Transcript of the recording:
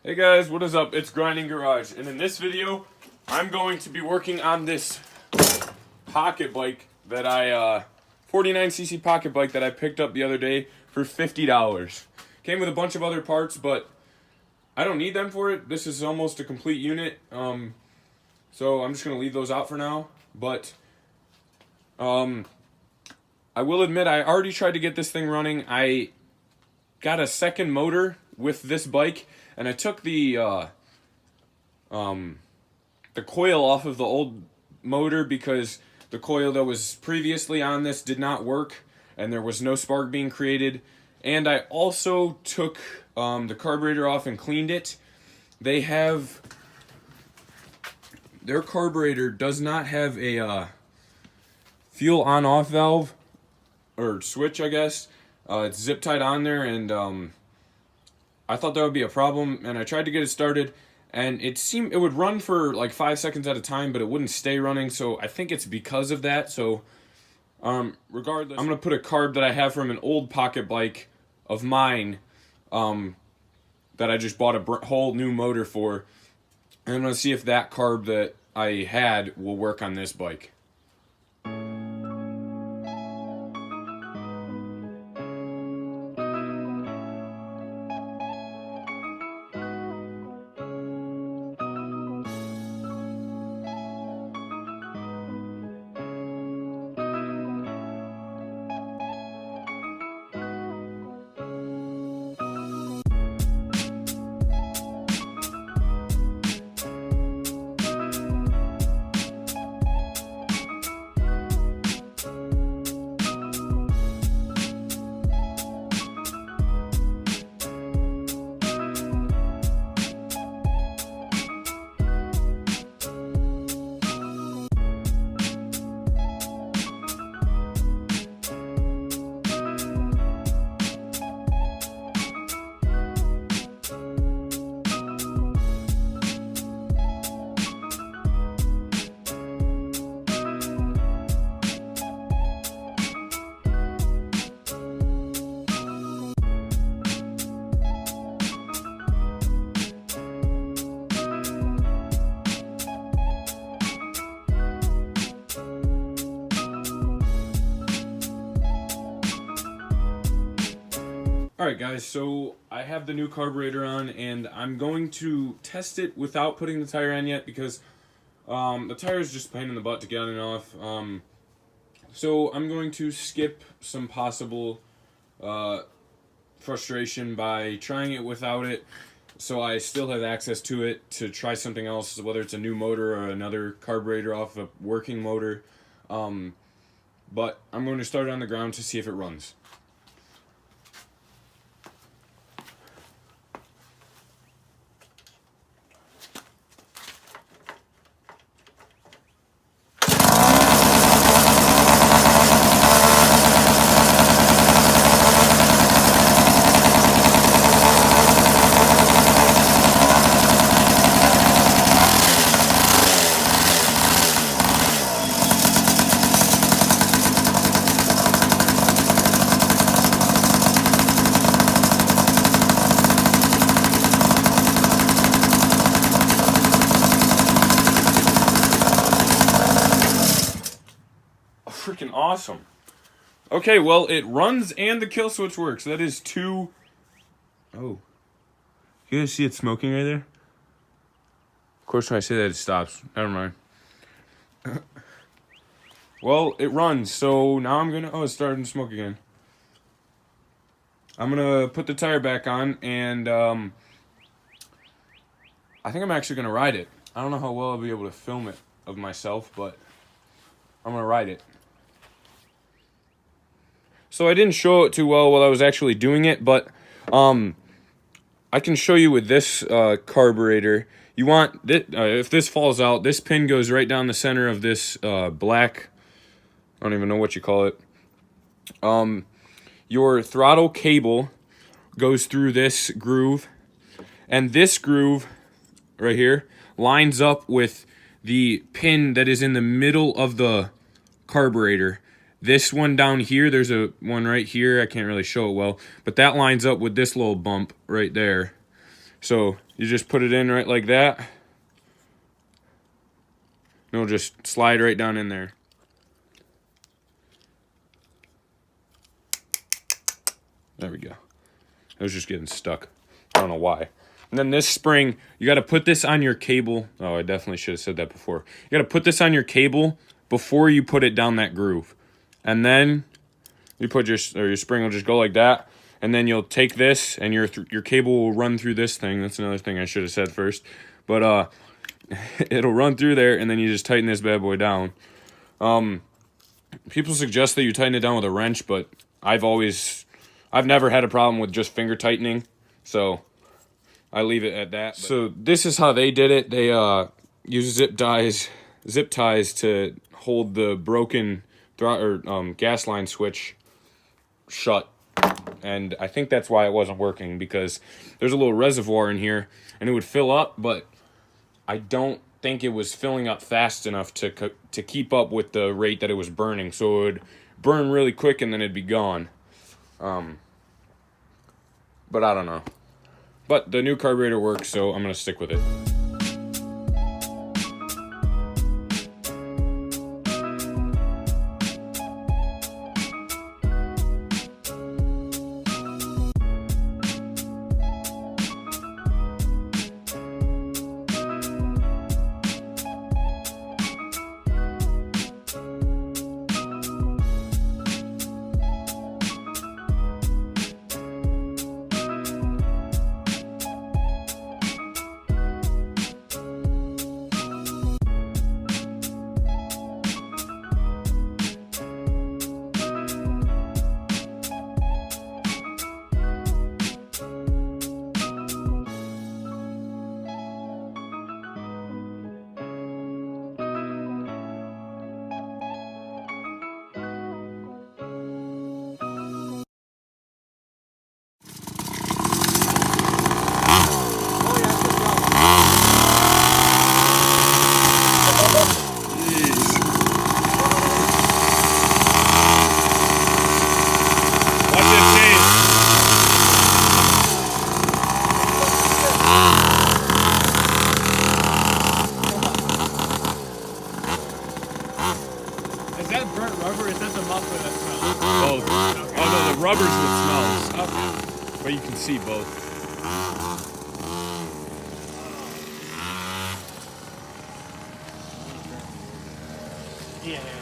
Hey guys, what is up? It's Grinding Garage, and in this video, I'm going to be working on this pocket bike that 49cc pocket bike that I picked up the other day for $50. Came with a bunch of other parts, but I don't need them for it. This is almost a complete unit, so I'm just going to leave those out for now. But I will admit I already tried to get this thing running. I got a second motor with this bike, and I took the coil off of the old motor because the coil that was previously on this did not work and there was no spark being created. And I also took the carburetor off and cleaned it. Their carburetor does not have a fuel on-off valve or switch, I guess. It's zip tied on there, and I thought that would be a problem, and I tried to get it started, and it would run for like 5 seconds at a time, but it wouldn't stay running, so I think it's because of that. So regardless, I'm going to put a carb that I have from an old pocket bike of mine that I just bought a whole new motor for, and I'm going to see if that carb that I had will work on this bike. Alright guys, so I have the new carburetor on, and I'm going to test it without putting the tire on yet because the tire is just a pain in the butt to get on and off. So I'm going to skip some possible frustration by trying it without it, so I still have access to it to try something else, whether it's a new motor or another carburetor off a working motor. But I'm going to start it on the ground to see if it runs. Freaking awesome. Okay, well, it runs and the kill switch works. That is two. Oh. You guys see it smoking right there? Of course, when I say that, it stops. Never mind. Well, it runs, so now I'm gonna. Oh, it's starting to smoke again. I'm gonna put the tire back on, and I think I'm actually gonna ride it. I don't know how well I'll be able to film it of myself, but I'm gonna ride it. So I didn't show it too well while I was actually doing it, but I can show you with this carburetor. You want this, if this falls out, this pin goes right down the center of this black, I don't even know what you call it. Your throttle cable goes through this groove, and this groove right here lines up with the pin that is in the middle of the carburetor. This one down here, there's a one right here. I can't really show it well, but that lines up with this little bump right there. So You just put it in right like that. And it'll just slide right down in there. There we go. It was just getting stuck. I don't know why. And then this spring, you got to put this on your cable. Oh, I definitely should have said that before. You got to put this on your cable before you put it down that groove. And then you put your spring will just go like that. And then you'll take this and your cable will run through this thing. That's another thing I should have said first. But it'll run through there, and then you just tighten this bad boy down. People suggest that you tighten it down with a wrench, but I've never had a problem with just finger tightening. So I leave it at that. So this is how they did it. They use zip ties to hold the broken gas line switch shut. And I think that's why it wasn't working, because there's a little reservoir in here and it would fill up, but I don't think it was filling up fast enough to keep up with the rate that it was burning. So it would burn really quick and then it'd be gone. But I don't know. But the new carburetor works, so I'm going to stick with it. Rubber's what smells. Okay. But you can see both. Yeah.